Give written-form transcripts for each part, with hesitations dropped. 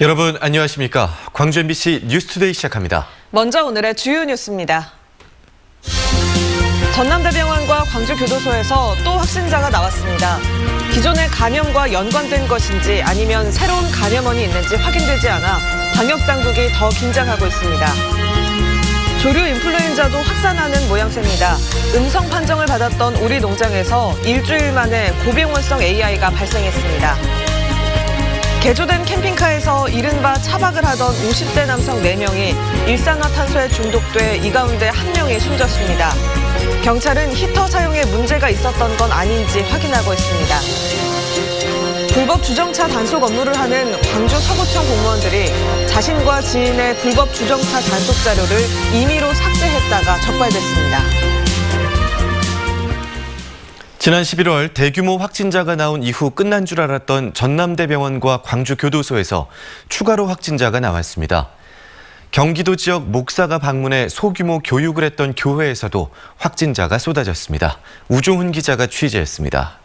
여러분 안녕하십니까? 광주 MBC 뉴스투데이 시작합니다. 먼저 오늘의 주요 뉴스입니다. 전남대병원과 광주교도소에서 또 확진자가 나왔습니다. 기존의 감염과 연관된 것인지 아니면 새로운 감염원이 있는지 확인되지 않아 방역당국이 더 긴장하고 있습니다. 조류 인플루엔자도 확산하는 모양새입니다. 음성 판정을 받았던 우리 농장에서 일주일 만에 고병원성 AI가 발생했습니다. 개조된 캠핑카에서 이른바 차박을 하던 50대 남성 4명이 일산화탄소에 중독돼 이 가운데 1명이 숨졌습니다. 경찰은 히터 사용에 문제가 있었던 건 아닌지 확인하고 있습니다. 불법 주정차 단속 업무를 하는 광주 서구청 공무원들이 자신과 지인의 불법 주정차 단속 자료를 임의로 삭제했다가 적발됐습니다. 지난 11월 대규모 확진자가 나온 이후 끝난 줄 알았던 전남대병원과 광주교도소에서 추가로 확진자가 나왔습니다. 경기도 지역 목사가 방문해 소규모 교육을 했던 교회에서도 확진자가 쏟아졌습니다. 우종훈 기자가 취재했습니다.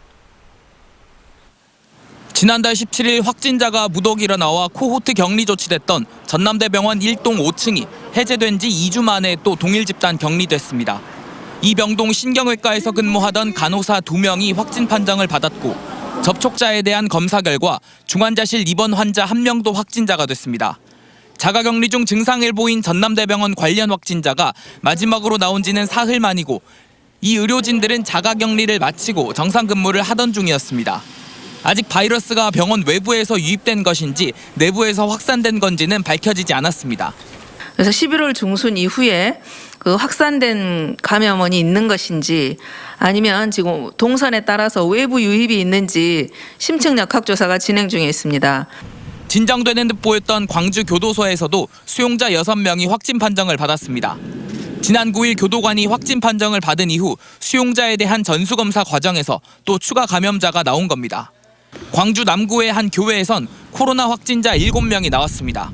지난달 17일 확진자가 무더기로 나와 코호트 격리 조치됐던 전남대병원 1동 5층이 해제된 지 2주 만에 또 동일 집단 격리됐습니다. 이병동 신경외과에서 근무하던 간호사 2명이 확진 판정을 받았고 접촉자에 대한 검사 결과 중환자실 입원 환자 1명도 확진자가 됐습니다. 자가격리 중 증상을 보인 전남대병원 관련 확진자가 마지막으로 나온 지는 사흘 만이고 이 의료진들은 자가격리를 마치고 정상 근무를 하던 중이었습니다. 아직 바이러스가 병원 외부에서 유입된 것인지 내부에서 확산된 건지는 밝혀지지 않았습니다. 그래서 11월 중순 이후에 그 확산된 감염원이 있는 것인지 아니면 지금 동선에 따라서 외부 유입이 있는지 심층 역학조사가 진행 중에 있습니다. 진정되는 듯 보였던 광주교도소에서도 수용자 6명이 확진 판정을 받았습니다. 지난 9일 교도관이 확진 판정을 받은 이후 수용자에 대한 전수검사 과정에서 또 추가 감염자가 나온 겁니다. 광주 남구의 한 교회에선 코로나 확진자 7명이 나왔습니다.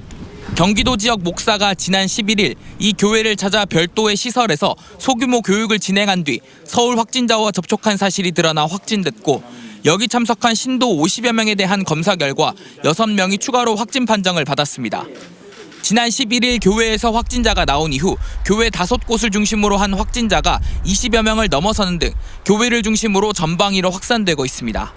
경기도 지역 목사가 지난 11일 이 교회를 찾아 별도의 시설에서 소규모 교육을 진행한 뒤 서울 확진자와 접촉한 사실이 드러나 확진됐고 여기 참석한 신도 50여 명에 대한 검사 결과 6명이 추가로 확진 판정을 받았습니다. 지난 11일 교회에서 확진자가 나온 이후 교회 5곳을 중심으로 한 확진자가 20여 명을 넘어서는 등 교회를 중심으로 전방위로 확산되고 있습니다.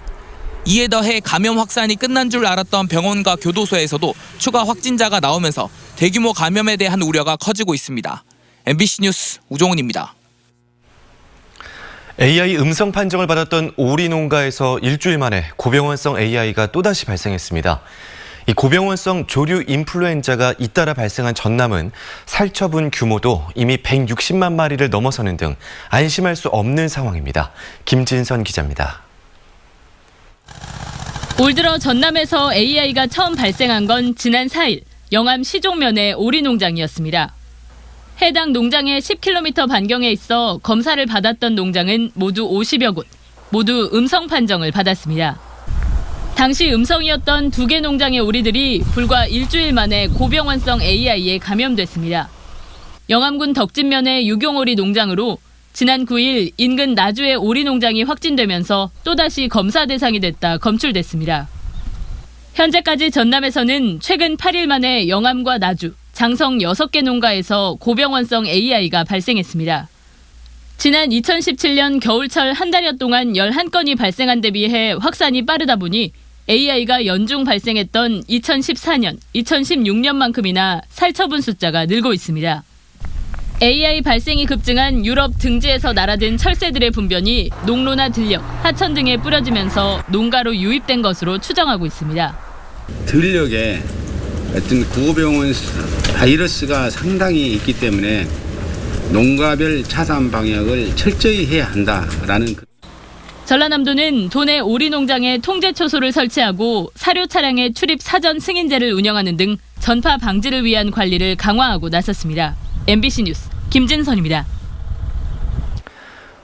이에 더해 감염 확산이 끝난 줄 알았던 병원과 교도소에서도 추가 확진자가 나오면서 대규모 감염에 대한 우려가 커지고 있습니다. MBC 뉴스 우종훈입니다. AI 음성 판정을 받았던 오리 농가에서 일주일 만에 고병원성 AI가 또다시 발생했습니다. 이 고병원성 조류 인플루엔자가 잇따라 발생한 전남은 살처분 규모도 이미 160만 마리를 넘어서는 등 안심할 수 없는 상황입니다. 김진선 기자입니다. 올 들어 전남에서 AI가 처음 발생한 건 지난 4일 영암 시종면의 오리 농장이었습니다. 해당 농장의 10km 반경에 있어 검사를 받았던 농장은 모두 50여 곳, 모두 음성 판정을 받았습니다. 당시 음성이었던 2개 농장의 오리들이 불과 일주일 만에 고병원성 AI에 감염됐습니다. 영암군 덕진면의 유경오리 농장으로 지난 9일 인근 나주의 오리 농장이 확진되면서 또다시 검사 대상이 됐다 검출됐습니다. 현재까지 전남에서는 최근 8일 만에 영암과 나주, 장성 6개 농가에서 고병원성 AI가 발생했습니다. 지난 2017년 겨울철 한 달여 동안 11건이 발생한 데 비해 확산이 빠르다 보니 AI가 연중 발생했던 2014년, 2016년만큼이나 살처분 숫자가 늘고 있습니다. AI 발생이 급증한 유럽 등지에서 날아든 철새들의 분변이 농로나 들녘, 하천 등에 뿌려지면서 농가로 유입된 것으로 추정하고 있습니다. 들녘에 어떤 고병원 바이러스가 상당히 있기 때문에 농가별 차단 방역을 철저히 해야 한다라는. 전라남도는 도내 오리 농장에 통제 초소를 설치하고 사료 차량의 출입 사전 승인제를 운영하는 등 전파 방지를 위한 관리를 강화하고 나섰습니다. MBC 뉴스 김진선입니다.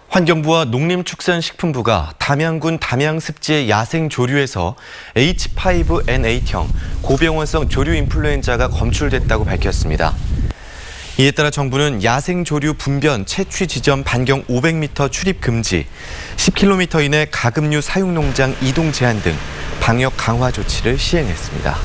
환경부와 농림축산식품부가 담양군 담양습지의 야생 조류에서 H5N8형 고병원성 조류 인플루엔자가 검출됐다고 밝혔습니다. 이에 따라 정부는 야생 조류 분변 채취 지점 반경 500m 출입 금지, 10km 이내 가금류 사육 농장 이동 제한 등 방역 강화 조치를 시행했습니다.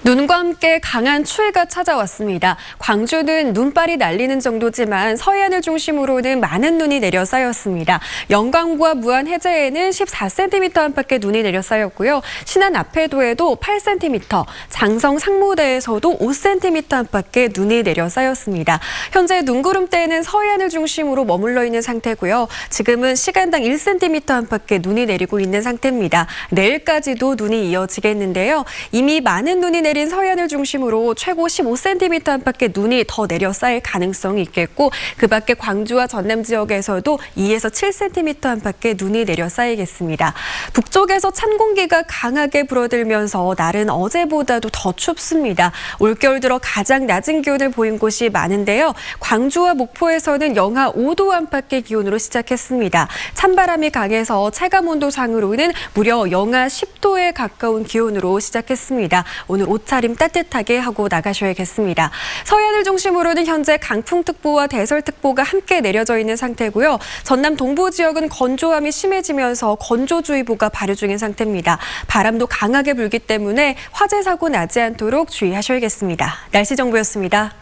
눈과 함께 강한 추위가 찾아왔습니다. 광주는 눈발이 날리는 정도지만 서해안을 중심으로는 많은 눈이 내려 쌓였습니다. 영광과 무안 해제에는 14cm 안팎의 눈이 내려 쌓였고요. 신안 앞해도에도 8cm, 장성 상무대에서도 5cm 안팎의 눈이 내려 쌓였습니다. 현재 눈구름대는 서해안을 중심으로 머물러 있는 상태고요. 지금은 시간당 1cm 안팎의 눈이 내리고 있는 상태입니다. 내일까지도 눈이 이어지겠는데요. 이미 많은 눈이 내린 서해안을 중심으로 최고 15cm 안팎의 눈이 더 내려 쌓일 가능성이 있겠고 그 밖에 광주와 전남 지역에서도 2에서 7cm 안팎의 눈이 내려 쌓이겠습니다. 북쪽에서 찬 공기가 강하게 불어들면서 날은 어제보다도 더 춥습니다. 올겨울 들어 가장 낮은 기온을 보인 곳이 많은데요. 광주와 목포에서는 영하 5도 안팎의 기온으로 시작했습니다. 찬바람이 강해서 체감온도상으로는 무려 영하 10도에 가까운 기온으로 시작했습니다. 오늘 옷차림 따뜻하게 하고 나가셔야겠습니다. 서해안을 중심으로는 현재 강풍특보와 대설특보가 함께 내려져 있는 상태고요. 전남 동부 지역은 건조함이 심해지면서 건조주의보가 발효 중인 상태입니다. 바람도 강하게 불기 때문에 화재 사고 나지 않도록 주의하셔야겠습니다. 날씨 정보였습니다.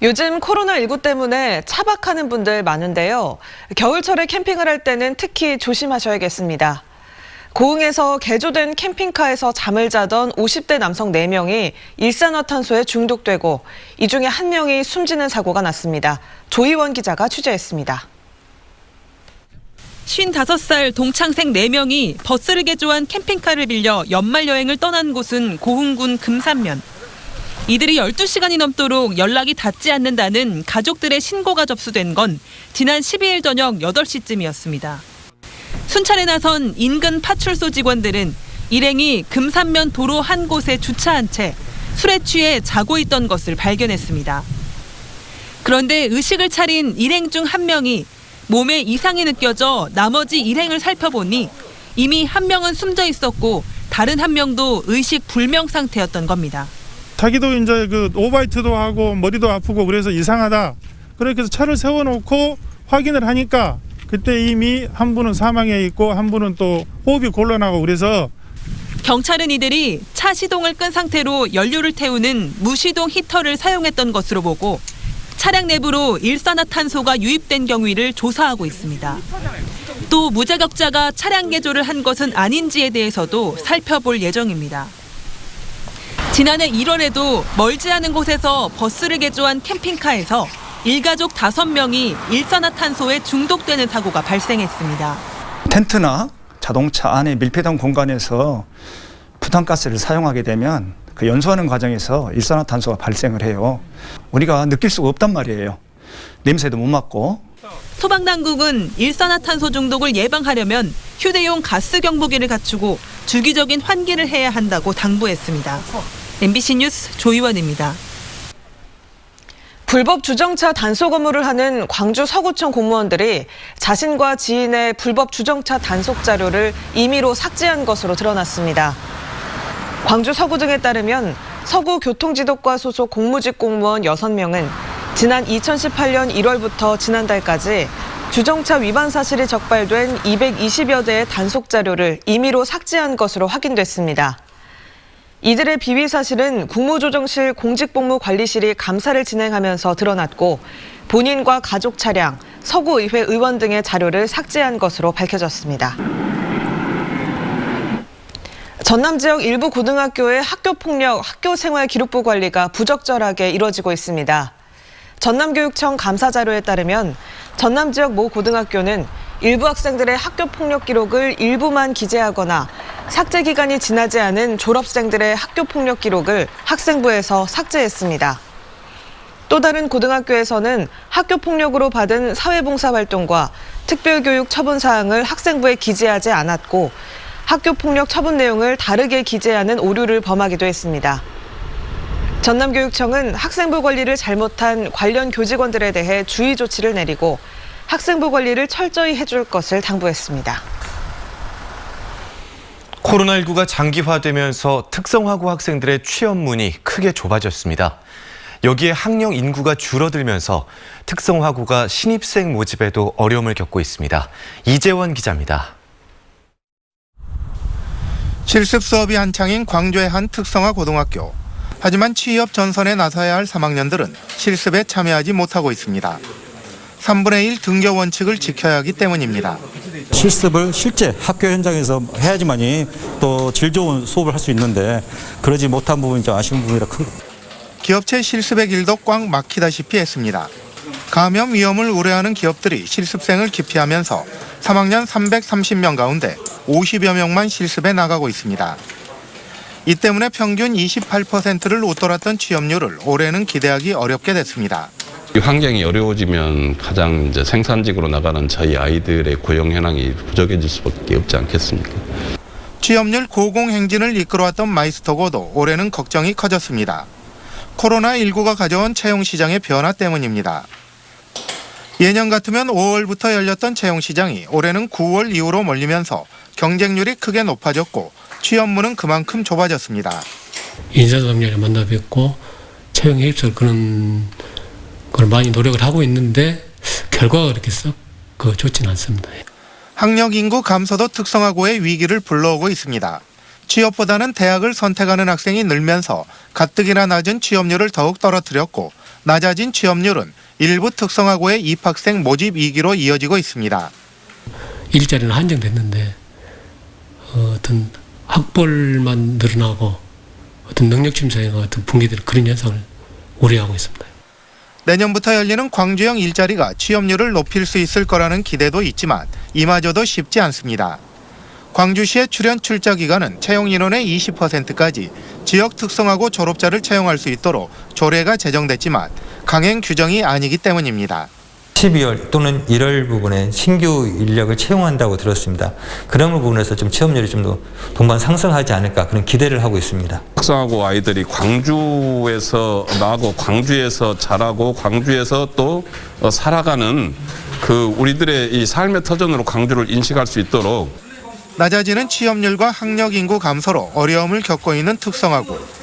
요즘 코로나19 때문에 차박하는 분들 많은데요. 겨울철에 캠핑을 할 때는 특히 조심하셔야겠습니다. 고흥에서 개조된 캠핑카에서 잠을 자던 50대 남성 4명이 일산화탄소에 중독되고 이 중에 1명이 숨지는 사고가 났습니다. 조희원 기자가 취재했습니다. 55살 동창생 4명이 버스를 개조한 캠핑카를 빌려 연말 여행을 떠난 곳은 고흥군 금산면. 이들이 12시간이 넘도록 연락이 닿지 않는다는 가족들의 신고가 접수된 건 지난 12일 저녁 8시쯤이었습니다. 순찰에 나선 인근 파출소 직원들은 일행이 금산면 도로 한 곳에 주차한 채 술에 취해 자고 있던 것을 발견했습니다. 그런데 의식을 차린 일행 중 1명이 몸에 이상이 느껴져 나머지 일행을 살펴보니 이미 1명은 숨져 있었고 다른 1명도 의식 불명 상태였던 겁니다. 자기도 이제 오바이트도 하고 머리도 아프고 그래서 이상하다. 그렇게 해서 차를 세워놓고 확인을 하니까 그때 이미 한 분은 사망해 있고 한 분은 또 호흡이 곤란하고 그래서 경찰은 이들이 차 시동을 끈 상태로 연료를 태우는 무시동 히터를 사용했던 것으로 보고 차량 내부로 일산화탄소가 유입된 경위를 조사하고 있습니다. 또 무자격자가 차량 개조를 한 것은 아닌지에 대해서도 살펴볼 예정입니다. 지난해 1월에도 멀지 않은 곳에서 버스를 개조한 캠핑카에서 일가족 5명이 일산화탄소에 중독되는 사고가 발생했습니다. 텐트나 자동차 안에 밀폐된 공간에서 부탄가스를 사용하게 되면 그 연소하는 과정에서 일산화탄소가 발생을 해요. 우리가 느낄 수가 없단 말이에요. 냄새도 못 맡고. 소방당국은 일산화탄소 중독을 예방하려면 휴대용 가스 경보기를 갖추고 주기적인 환기를 해야 한다고 당부했습니다. MBC 뉴스 조희원입니다. 불법 주정차 단속 업무를 하는 광주 서구청 공무원들이 자신과 지인의 불법 주정차 단속 자료를 임의로 삭제한 것으로 드러났습니다. 광주 서구 등에 따르면 서구교통지도과 소속 공무직 공무원 6명은 지난 2018년 1월부터 지난달까지 주정차 위반 사실이 적발된 220여 대의 단속 자료를 임의로 삭제한 것으로 확인됐습니다. 이들의 비위 사실은 국무조정실 공직복무관리실이 감사를 진행하면서 드러났고 본인과 가족 차량, 서구의회 의원 등의 자료를 삭제한 것으로 밝혀졌습니다. 전남 지역 일부 고등학교의 학교폭력, 학교생활기록부 관리가 부적절하게 이뤄지고 있습니다. 전남교육청 감사 자료에 따르면 전남 지역 모 고등학교는 일부 학생들의 학교폭력 기록을 일부만 기재하거나 삭제 기간이 지나지 않은 졸업생들의 학교폭력 기록을 학생부에서 삭제했습니다. 또 다른 고등학교에서는 학교폭력으로 받은 사회봉사활동과 특별교육 처분 사항을 학생부에 기재하지 않았고 학교폭력 처분 내용을 다르게 기재하는 오류를 범하기도 했습니다. 전남교육청은 학생부 관리를 잘못한 관련 교직원들에 대해 주의 조치를 내리고 학생부 관리를 철저히 해줄 것을 당부했습니다. 코로나19가 장기화되면서 특성화고 학생들의 취업문이 크게 좁아졌습니다. 여기에 학령 인구가 줄어들면서 특성화고가 신입생 모집에도 어려움을 겪고 있습니다. 이재원 기자입니다. 실습 수업이 한창인 광주의 한 특성화 고등학교. 하지만 취업 전선에 나서야 할 3학년들은 실습에 참여하지 못하고 있습니다. 3분의 1 등교 원칙을 지켜야 하기 때문입니다. 실습을 실제 학교 현장에서 해야지만이 또 질 좋은 수업을 할 수 있는데 그러지 못한 부분이 좀 아쉬운 부분이라 큽니다. 기업체 실습의 길도 꽉 막히다시피 했습니다. 감염 위험을 우려하는 기업들이 실습생을 기피하면서 3학년 330명 가운데 50여 명만 실습에 나가고 있습니다. 이 때문에 평균 28%를 웃돌았던 취업률을 올해는 기대하기 어렵게 됐습니다. 환경이 어려워지면 가장 이제 생산직으로 나가는 저희 아이들의 고용 현황이 부족해질 수밖에 없지 않겠습니까? 취업률 고공행진을 이끌어왔던 마이스터고도 올해는 걱정이 커졌습니다. 코로나19가 가져온 채용시장의 변화 때문입니다. 예년 같으면 5월부터 열렸던 채용시장이 올해는 9월 이후로 몰리면서 경쟁률이 크게 높아졌고 취업문은 그만큼 좁아졌습니다. 인사동료를 만나 뵙고 채용에 휩쓸 그런 걸 많이 노력을 하고 있는데 결과가 그렇게 썩 좋지는 않습니다. 학력 인구 감소도 특성화고의 위기를 불러오고 있습니다. 취업보다는 대학을 선택하는 학생이 늘면서 가뜩이나 낮은 취업률을 더욱 떨어뜨렸고 낮아진 취업률은 일부 특성화고의 입학생 모집 위기로 이어지고 있습니다. 일자리는 한정됐는데 어떤 학벌만 늘어나고 어떤 능력 침체가 어떤 붕괴되는 그런 현상을 우려하고 있습니다. 내년부터 열리는 광주형 일자리가 취업률을 높일 수 있을 거라는 기대도 있지만 이마저도 쉽지 않습니다. 광주시의 출연 출자 기간은 채용 인원의 20%까지 지역 특성화고 졸업자를 채용할 수 있도록 조례가 제정됐지만 강행 규정이 아니기 때문입니다. 12월 또는 1월 부분에 신규 인력을 채용한다고 들었습니다. 그런 부분에서 좀 취업률이 좀 더 동반 상승하지 않을까 그런 기대를 하고 있습니다. 특성화고 아이들이 광주에서 나고 광주에서 자라고 광주에서 또 살아가는 그 우리들의 이 삶의 터전으로 광주를 인식할 수 있도록 낮아지는 취업률과 학력 인구 감소로 어려움을 겪고 있는 특성화고.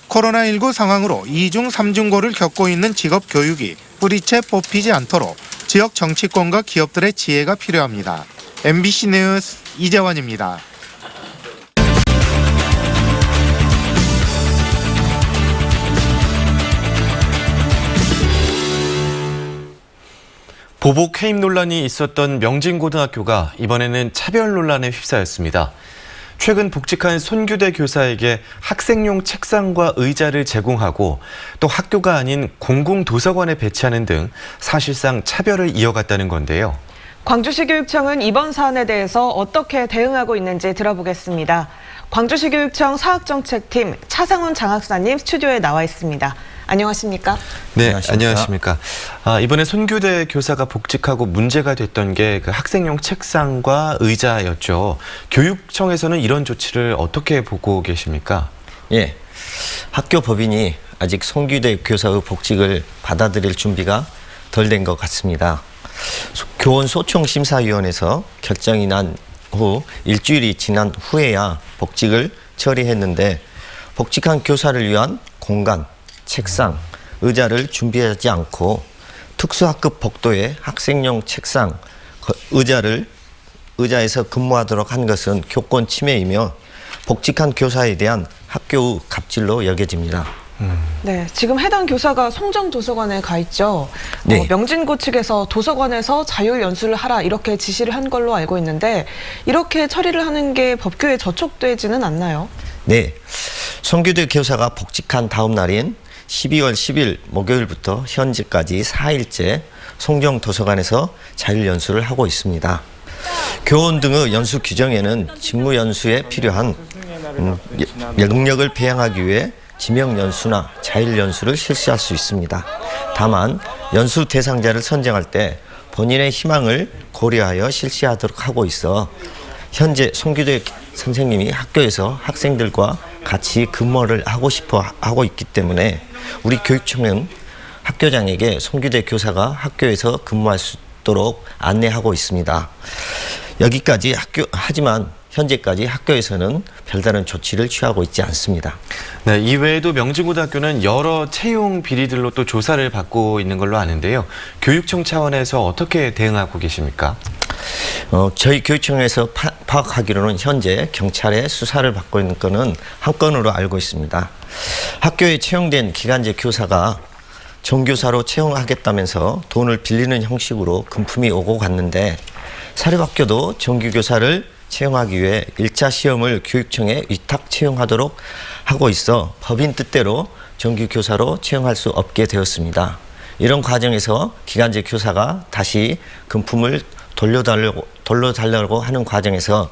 코로나19 상황으로 2중, 3중고를 겪고 있는 직업 교육이 뿌리채 뽑히지 않도록 지역 정치권과 기업들의 지혜가 필요합니다. MBC 뉴스 이재원입니다. 보복 해임 논란이 있었던 명진고등학교가 이번에는 차별 논란에 휩싸였습니다. 최근 복직한 손규대 교사에게 학생용 책상과 의자를 제공하고 또 학교가 아닌 공공도서관에 배치하는 등 사실상 차별을 이어갔다는 건데요. 광주시 교육청은 이번 사안에 대해서 어떻게 대응하고 있는지 들어보겠습니다. 광주시 교육청 사학정책팀 차상훈 장학사님 스튜디오에 나와 있습니다. 안녕하십니까? 네, 안녕하십니까. 이번에 손규대 교사가 복직하고 문제가 됐던 게 그 학생용 책상과 의자였죠. 교육청에서는 이런 조치를 어떻게 보고 계십니까? 예, 학교 법인이 아직 손규대 교사의 복직을 받아들일 준비가 덜 된 것 같습니다. 교원 소총 심사위원회에서 결정이 난 후 일주일이 지난 후에야 복직을 처리했는데 복직한 교사를 위한 공간, 책상, 의자를 준비하지 않고 특수학급 복도에 학생용 책상, 의자에서 근무하도록 한 것은 교권 침해이며 복직한 교사에 대한 학교의 갑질로 여겨집니다. 네, 지금 해당 교사가 송정도서관에 가 있죠. 네. 명진고 측에서 도서관에서 자율 연수를 하라 이렇게 지시를 한 걸로 알고 있는데 이렇게 처리를 하는 게 법규에 저촉되지는 않나요? 네, 손규대 교사가 복직한 다음 날인 12월 10일 목요일부터 현재까지 4일째 송정도서관에서 자율연수를 하고 있습니다. 교원 등의 연수 규정에는 직무 연수에 필요한 영역을 배양하기 위해 지명 연수나 자율 연수를 실시할 수 있습니다. 다만 연수 대상자를 선정할 때 본인의 희망을 고려하여 실시하도록 하고 있어 현재 손규대 선생님이 학교에서 학생들과 같이 근무를 하고 싶어 하고 있기 때문에 우리 교육청은 학교장에게 손규대 교사가 학교에서 근무할 수 있도록 안내하고 있습니다. 여기까지 하지만 현재까지 학교에서는 별다른 조치를 취하고 있지 않습니다. 네, 이외에도 명진고등학교는 여러 채용 비리들로 또 조사를 받고 있는 걸로 아는데요. 교육청 차원에서 어떻게 대응하고 계십니까? 저희 교육청에서 파악하기로는 현재 경찰의 수사를 받고 있는 건은 한 건으로 알고 있습니다. 학교에 채용된 기간제 교사가 정교사로 채용하겠다면서 돈을 빌리는 형식으로 금품이 오고 갔는데 사립학교도 정규교사를 채용하기 위해 1차 시험을 교육청에 위탁 채용하도록 하고 있어 법인 뜻대로 정규교사로 채용할 수 없게 되었습니다. 이런 과정에서 기간제 교사가 다시 금품을 돌려달라고 하는 과정에서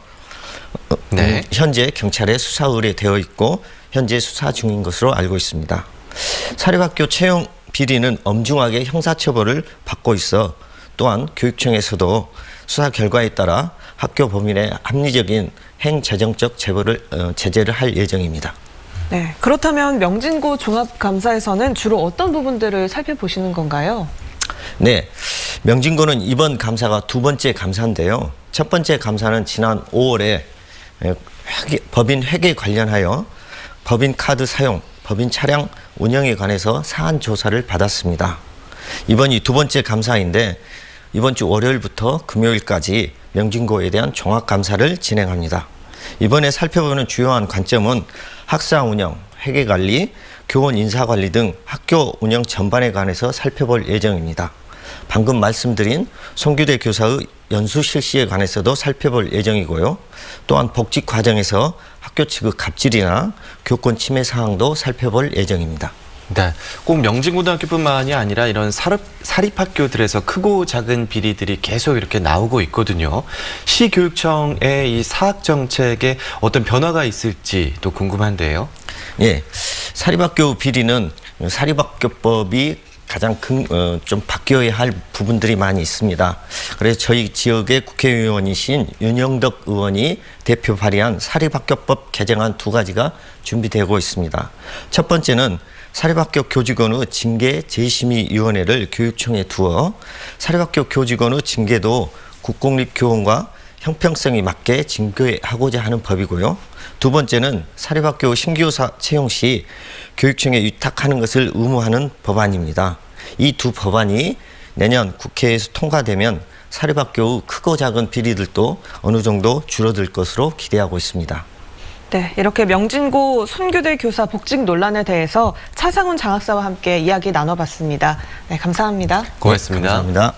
현재 경찰에 수사 의뢰되어 있고 현재 수사 중인 것으로 알고 있습니다. 사립학교 채용 비리는 엄중하게 형사처벌을 받고 있어 또한 교육청에서도 수사 결과에 따라 학교 범인의 합리적인 행재정적 제재를 할 예정입니다. 네, 그렇다면 명진고 종합감사에서는 주로 어떤 부분들을 살펴보시는 건가요? 네, 명진고는 이번 감사가 두 번째 감사인데요. 첫 번째 감사는 지난 5월에 법인 회계 관련하여 법인 카드 사용, 법인 차량 운영에 관해서 사안 조사를 받았습니다. 이번이 두 번째 감사인데 이번 주 월요일부터 금요일까지 명진고에 대한 종합감사를 진행합니다. 이번에 살펴보는 주요한 관점은 학사 운영, 회계관리, 교원 인사관리 등 학교 운영 전반에 관해서 살펴볼 예정입니다. 방금 말씀드린 송규대 교사의 연수 실시에 관해서도 살펴볼 예정이고요. 또한 복직 과정에서 학교 측의 갑질이나 교권 침해 사항도 살펴볼 예정입니다. 네, 꼭 명진고등학교뿐만이 아니라 이런 사립학교들에서 크고 작은 비리들이 계속 이렇게 나오고 있거든요. 시교육청의 이 사학 정책에 어떤 변화가 있을지도 궁금한데요. 예, 사립학교 비리는 사립학교법이 가장 좀 바뀌어야 할 부분들이 많이 있습니다. 그래서 저희 지역의 국회의원이신 윤영덕 의원이 대표 발의한 사립학교법 개정안 2가지가 준비되고 있습니다. 첫 번째는 사립학교 교직원의 징계 재심의위원회를 교육청에 두어 사립학교 교직원의 징계도 국공립교원과 형평성에 맞게 징계하고자 하는 법이고요. 두 번째는 사립학교 신규교사 채용 시 교육청에 위탁하는 것을 의무화하는 법안입니다. 이 두 법안이 내년 국회에서 통과되면 사립학교의 크고 작은 비리들도 어느 정도 줄어들 것으로 기대하고 있습니다. 네, 이렇게 명진고 손규대 교사 복직 논란에 대해서 차상훈 장학사와 함께 이야기 나눠봤습니다. 네, 감사합니다. 고맙습니다. 감사합니다.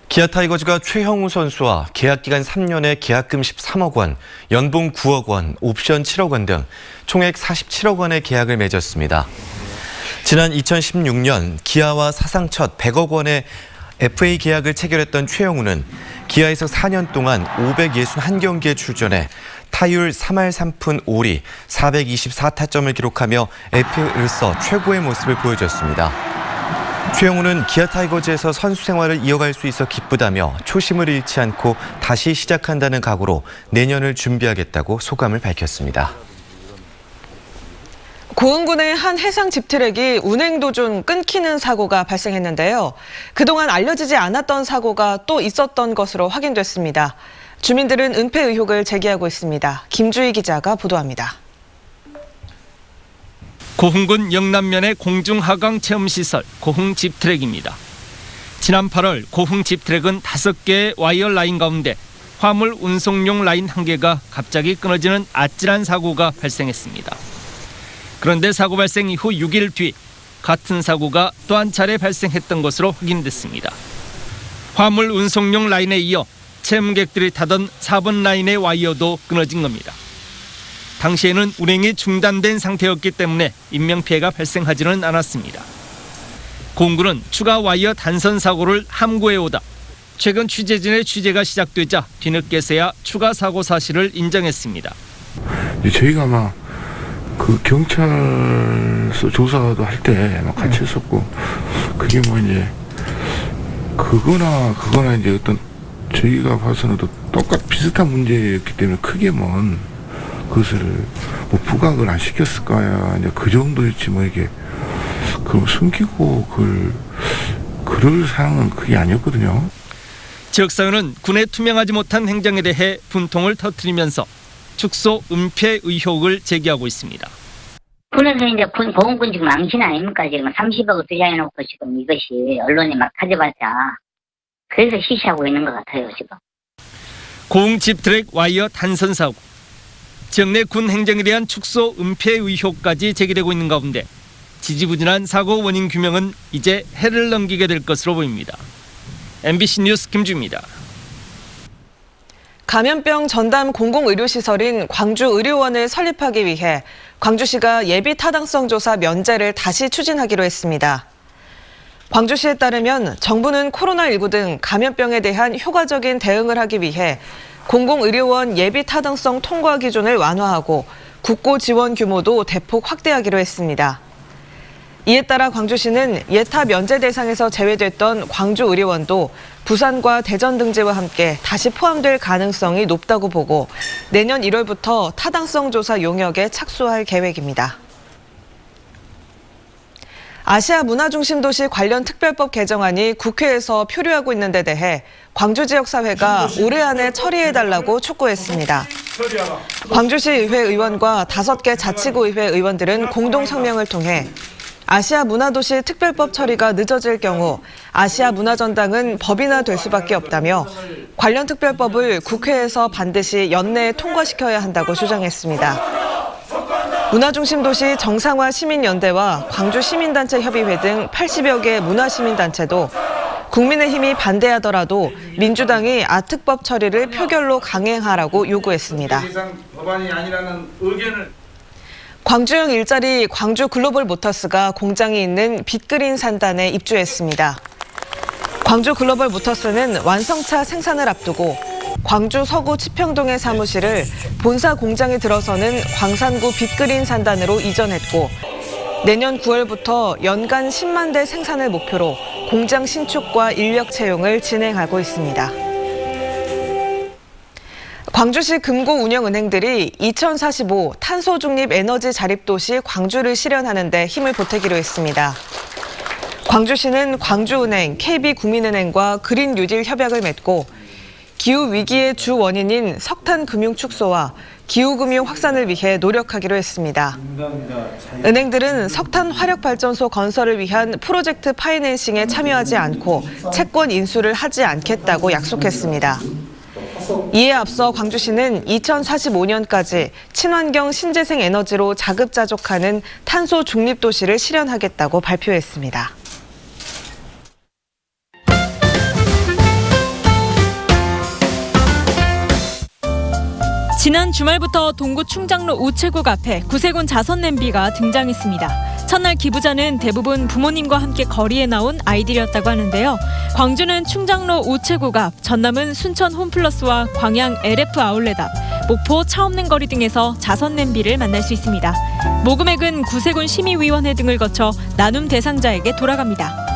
기아 타이거즈가 최형우 선수와 계약기간 3년에 계약금 13억 원, 연봉 9억 원, 옵션 7억 원 등 총액 47억 원의 계약을 맺었습니다. 지난 2016년 기아와 사상 첫 100억 원의 FA 계약을 체결했던 최형우는 기아에서 4년 동안 561경기에 출전해 타율 3할 3푼 5리 424타점을 기록하며 FA로서 최고의 모습을 보여줬습니다. 최형우는 기아 타이거즈에서 선수 생활을 이어갈 수 있어 기쁘다며 초심을 잃지 않고 다시 시작한다는 각오로 내년을 준비하겠다고 소감을 밝혔습니다. 고흥군의 한 해상 집트랙이 운행 도중 끊기는 사고가 발생했는데요. 그동안 알려지지 않았던 사고가 또 있었던 것으로 확인됐습니다. 주민들은 은폐 의혹을 제기하고 있습니다. 김주희 기자가 보도합니다. 고흥군 영남면의 공중하강 체험시설 고흥 집트랙입니다. 지난 8월 고흥 집트랙은 5개의 와이어 라인 가운데 화물 운송용 라인 1개가 갑자기 끊어지는 아찔한 사고가 발생했습니다. 그런데 사고 발생 이후 6일 뒤 같은 사고가 또 한 차례 발생했던 것으로 확인됐습니다. 화물 운송용 라인에 이어 체험객들이 타던 4번 라인의 와이어도 끊어진 겁니다. 당시에는 운행이 중단된 상태였기 때문에 인명피해가 발생하지는 않았습니다. 고흥군은 추가 와이어 단선 사고를 함구해오다 최근 취재진의 취재가 시작되자 뒤늦게서야 추가 사고 사실을 인정했습니다. 저희가 막 그 경찰서 조사도 할 때 막 같이 했었고 그게 뭐 이제 그거나 이제 어떤 저희가 봐서는 또 똑같 비슷한 문제였기 때문에 크게 뭔 그것을 뭐 부각을 안 시켰을까야 이제 그 정도였지 뭐 이게 그걸 숨기고 그럴 상황은 그게 아니었거든요. 지역사회는 군의 투명하지 못한 행정에 대해 분통을 터뜨리면서 축소 은폐 의혹을 제기하고 있습니다. 군에서 이제 보험군 지금 망신 아닙니까? 지금 30억을 투자해놓고 지금 이것이 언론에 막 타져봤자 그래서 시시하고 있는 것 같아요 지금. 고흥 집트랙 와이어 단선 사고, 지역 내 군 행정에 대한 축소 은폐 의혹까지 제기되고 있는 가운데 지지부진한 사고 원인 규명은 이제 해를 넘기게 될 것으로 보입니다. MBC 뉴스 김주입니다. 감염병 전담 공공의료시설인 광주의료원을 설립하기 위해 광주시가 예비 타당성 조사 면제를 다시 추진하기로 했습니다. 광주시에 따르면 정부는 코로나19 등 감염병에 대한 효과적인 대응을 하기 위해 공공의료원 예비 타당성 통과 기준을 완화하고 국고 지원 규모도 대폭 확대하기로 했습니다. 이에 따라 광주시는 예타 면제 대상에서 제외됐던 광주의료원도 부산과 대전 등지와 함께 다시 포함될 가능성이 높다고 보고 내년 1월부터 타당성 조사 용역에 착수할 계획입니다. 아시아 문화중심도시 관련 특별법 개정안이 국회에서 표류하고 있는 데 대해 광주 지역사회가 올해 안에 처리해달라고 촉구했습니다. 광주시 의회 의원과 5개 자치구의회 의원들은 공동 성명을 통해 아시아 문화도시 특별법 처리가 늦어질 경우 아시아 문화전당은 법인화 될 수밖에 없다며 관련 특별법을 국회에서 반드시 연내에 통과시켜야 한다고 주장했습니다. 문화중심도시 정상화 시민연대와 광주시민단체 협의회 등 80여 개 문화시민단체도 국민의힘이 반대하더라도 민주당이 아특법 처리를 표결로 강행하라고 요구했습니다. 광주형 일자리 광주 글로벌 모터스가 공장이 있는 빅그린 산단에 입주했습니다. 광주 글로벌 모터스는 완성차 생산을 앞두고 광주 서구 치평동의 사무실을 본사 공장에 들어서는 광산구 빅그린 산단으로 이전했고 내년 9월부터 연간 10만 대 생산을 목표로 공장 신축과 인력 채용을 진행하고 있습니다. 광주시 금고 운영은행들이 2045 탄소 중립 에너지 자립도시 광주를 실현하는 데 힘을 보태기로 했습니다. 광주시는 광주은행, KB국민은행과 그린 뉴딜 협약을 맺고 기후 위기의 주 원인인 석탄 금융 축소와 기후 금융 확산을 위해 노력하기로 했습니다. 은행들은 석탄 화력 발전소 건설을 위한 프로젝트 파이낸싱에 참여하지 않고 채권 인수를 하지 않겠다고 약속했습니다. 이에 앞서 광주시는 2045년까지 친환경 신재생 에너지로 자급자족하는 탄소 중립 도시를 실현하겠다고 발표했습니다. 지난 주말부터 동구 충장로 우체국 앞에 구세군 자선 냄비가 등장했습니다. 첫날 기부자는 대부분 부모님과 함께 거리에 나온 아이들이었다고 하는데요. 광주는 충장로 우체국 앞, 전남은 순천 홈플러스와 광양 LF 아울렛 앞, 목포 차없는 거리 등에서 자선 냄비를 만날 수 있습니다. 모금액은 구세군 심의위원회 등을 거쳐 나눔 대상자에게 돌아갑니다.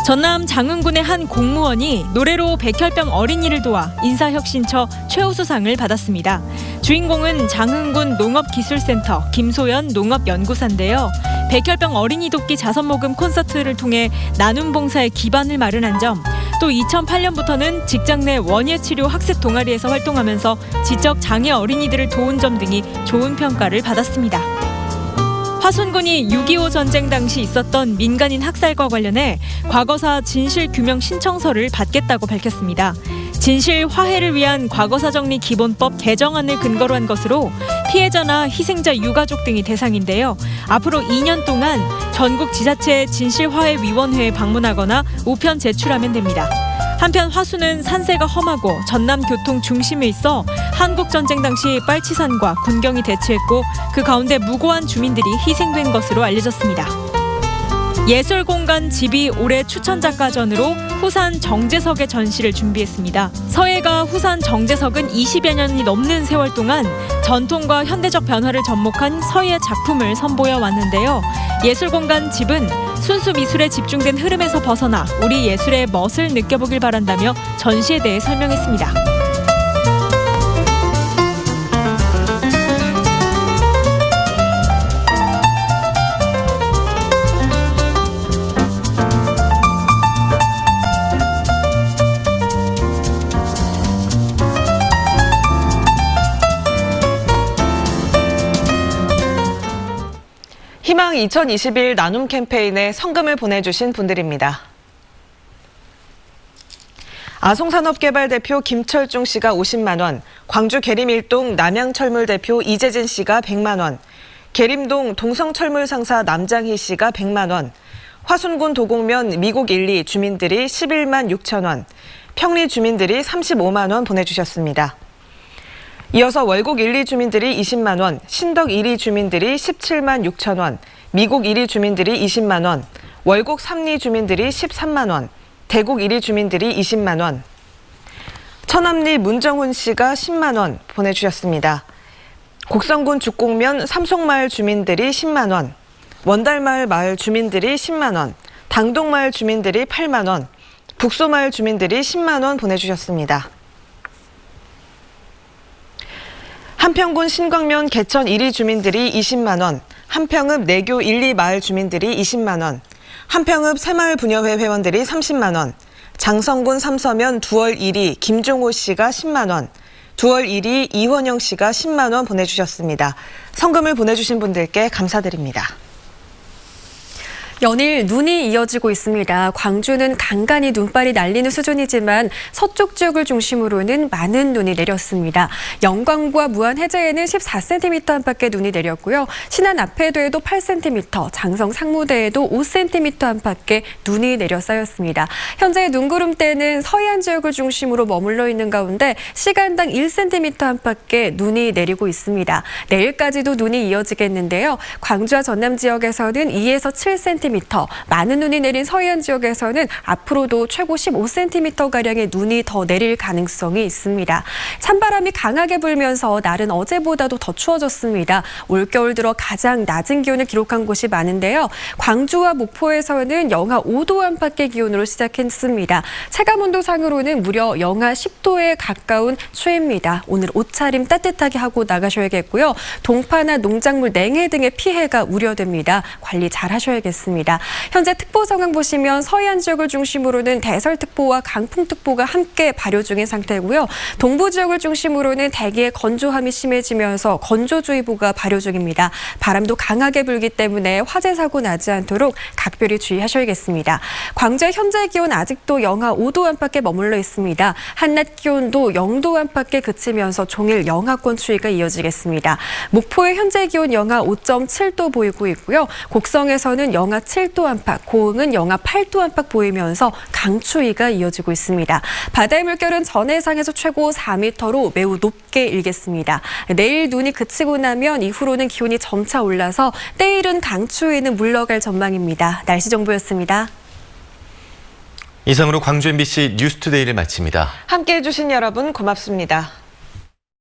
전남 장흥군의 한 공무원이 노래로 백혈병 어린이를 도와 인사혁신처 최우수상을 받았습니다. 주인공은 장흥군 농업기술센터 김소연 농업연구사인데요. 백혈병 어린이 돕기 자선모금 콘서트를 통해 나눔 봉사의 기반을 마련한 점, 또 2008년부터는 직장 내 원예치료 학습 동아리에서 활동하면서 지적 장애 어린이들을 도운 점 등이 좋은 평가를 받았습니다. 화순군이 6.25 전쟁 당시 있었던 민간인 학살과 관련해 과거사 진실규명 신청서를 받겠다고 밝혔습니다. 진실 화해를 위한 과거사정리 기본법 개정안을 근거로 한 것으로 피해자나 희생자 유가족 등이 대상인데요. 앞으로 2년 동안 전국 지자체 진실화해위원회에 방문하거나 우편 제출하면 됩니다. 한편 화순은 산세가 험하고 전남 교통 중심에 있어 한국전쟁 당시 빨치산과 군경이 대치했고 그 가운데 무고한 주민들이 희생된 것으로 알려졌습니다. 예술공간 집이 올해 추천작가전으로 후산 정재석의 전시를 준비했습니다. 서예가 후산 정재석은 20여 년이 넘는 세월 동안 전통과 현대적 변화를 접목한 서예 작품을 선보여 왔는데요. 예술공간 집은 순수 미술에 집중된 흐름에서 벗어나 우리 예술의 멋을 느껴보길 바란다며 전시에 대해 설명했습니다. 희망 2021 나눔 캠페인에 성금을 보내주신 분들입니다. 아송산업개발 대표 김철중 씨가 50만 원, 광주 계림1동 남양철물 대표 이재진 씨가 100만 원, 계림동 동성철물 상사 남장희 씨가 100만 원, 화순군 도곡면 미국 1, 2 주민들이 11만 6천 원, 평리 주민들이 35만 원 보내주셨습니다. 이어서 월곡 1, 2 주민들이 20만 원, 신덕 1, 2 주민들이 17만 6천 원, 미국 1, 2 주민들이 20만 원, 월곡 3, 2 주민들이 13만 원, 대곡 1, 2 주민들이 20만 원, 천암리 문정훈 씨가 10만 원 보내주셨습니다. 곡성군 죽곡면 삼송마을 주민들이 10만 원, 원달마을 마을 주민들이 10만 원, 당동마을 주민들이 8만 원, 북소마을 주민들이 10만 원 보내주셨습니다. 한평군 신광면 개천 1위 주민들이 20만 원, 한평읍 내교 1, 2 마을 주민들이 20만 원, 한평읍 새마을 분여회 회원들이 30만 원, 장성군 삼서면 두월 1위 김종호 씨가 10만 원, 두월 1위 이원영 씨가 10만 원 보내주셨습니다. 성금을 보내주신 분들께 감사드립니다. 연일 눈이 이어지고 있습니다. 광주는 간간히 눈발이 날리는 수준이지만 서쪽 지역을 중심으로는 많은 눈이 내렸습니다. 영광과 무안 해제에는 14cm 안팎의 눈이 내렸고요. 신안 앞에도에도 8cm, 장성 상무대에도 5cm 안팎의 눈이 내려 쌓였습니다. 현재 눈구름대는 서해안 지역을 중심으로 머물러 있는 가운데 시간당 1cm 안팎의 눈이 내리고 있습니다. 내일까지도 눈이 이어지겠는데요. 광주와 전남 지역에서는 2에서 7cm, 많은 눈이 내린 서해안 지역에서는 앞으로도 최고 15cm가량의 눈이 더 내릴 가능성이 있습니다. 찬바람이 강하게 불면서 날은 어제보다도 더 추워졌습니다. 올겨울 들어 가장 낮은 기온을 기록한 곳이 많은데요. 광주와 목포에서는 영하 5도 안팎의 기온으로 시작했습니다. 체감온도상으로는 무려 영하 10도에 가까운 추위입니다. 오늘 옷차림 따뜻하게 하고 나가셔야겠고요. 동파나 농작물 냉해 등의 피해가 우려됩니다. 관리 잘 하셔야겠습니다. 현재 특보 상황 보시면 서해안 지역을 중심으로는 대설특보와 강풍특보가 함께 발효 중인 상태고요. 동부 지역을 중심으로는 대기의 건조함이 심해지면서 건조주의보가 발효 중입니다. 바람도 강하게 불기 때문에 화재 사고 나지 않도록 각별히 주의하셔야겠습니다. 광주의 현재 기온 아직도 영하 5도 안팎에 머물러 있습니다. 한낮 기온도 0도 안팎에 그치면서 종일 영하권 추위가 이어지겠습니다. 목포의 현재 기온 영하 5.7도 보이고 있고요. 곡성에서는 영하 7도 안팎, 고흥은 영하 8도 안팎 보이면서 강추위가 이어지고 있습니다. 바다의 물결은 전해상에서 최고 4m로 매우 높게 일겠습니다. 내일 눈이 그치고 나면 이후로는 기온이 점차 올라서 때이른 강추위는 물러갈 전망입니다. 날씨 정보였습니다. 이상으로 광주 MBC 뉴스투데이를 마칩니다. 함께해 주신 여러분 고맙습니다.